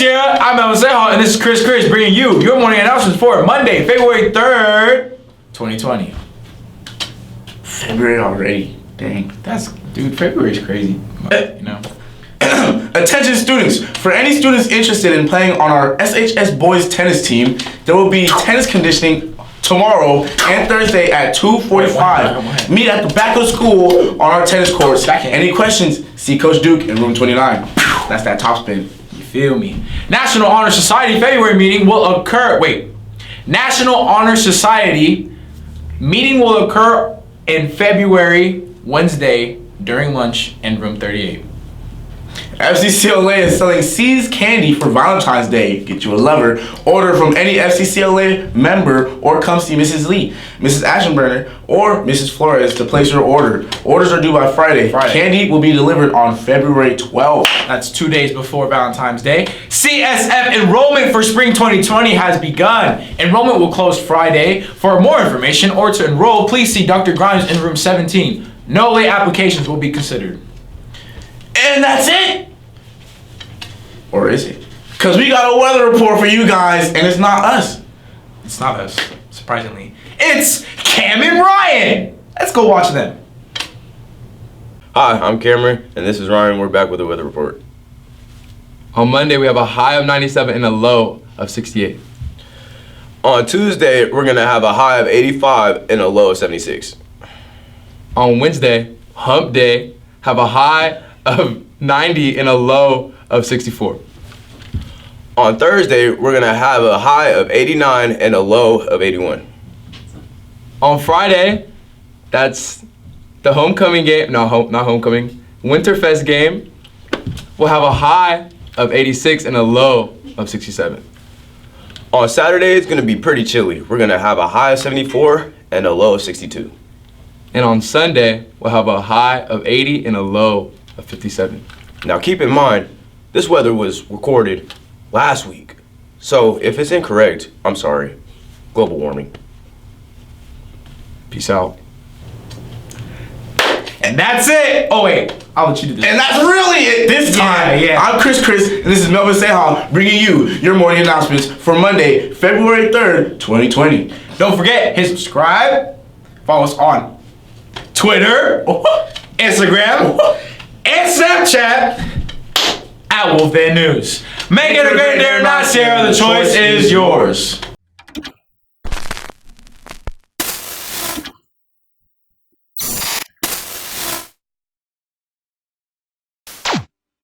Sierra. I'm Melvin Sehal, and this is Chris bringing you your morning announcements for Monday, February 3rd, 2020. February already. Dang. Dude, February is crazy. You know. Attention students. For any students interested in playing on our SHS boys tennis team, there will be tennis conditioning tomorrow and Thursday at 2:45. Meet at the back of the school on our tennis courts. Any questions, see Coach Duke in room 29. That's that top spin. You feel me? National Honor Society February meeting will occur. National Honor Society meeting will occur in February, Wednesday, during lunch in room 38. FCCLA is selling C's candy for Valentine's Day. Get you a lover. Order from any FCCLA member or come see Mrs. Lee, Mrs. Ashenburner, or Mrs. Flores to place your order. Orders are due by Friday. Candy will be delivered on February 12th. That's 2 days before Valentine's Day. CSF enrollment for spring 2020 has begun. Enrollment will close Friday. For more information or to enroll, please see Dr. Grimes in room 17. No late applications will be considered. And that's it. Or is it? Because we got a weather report for you guys, and it's not us. It's not us, surprisingly. It's Cam and Ryan. Let's go watch them. Hi, I'm Cameron, and this is Ryan. We're back with a weather report. On Monday, we have a high of 97 and a low of 68. On Tuesday, we're going to have a high of 85 and a low of 76. On Wednesday, hump day, have a high of 90 and a low of 64. On Thursday, we're going to have a high of 89 and a low of 81. On Friday, that's the homecoming game, not homecoming, Winterfest game. We'll have a high of 86 and a low of 67. On Saturday, it's going to be pretty chilly. We're going to have a high of 74 and a low of 62. And on Sunday, we'll have a high of 80 and a low of 57. Now keep in mind, this weather was recorded last week. So if it's incorrect, I'm sorry. Global warming. Peace out. And that's it. Oh wait, I'll let you do this. And that's really it this time. Yeah. I'm Chris, and this is Melvin Sehal bringing you your morning announcements for Monday, February 3rd, 2020. Don't forget, hit subscribe. Follow us on Twitter, Instagram, and Snapchat at Wolf Den News. Make it a great day or not, Sierra. The choice is yours.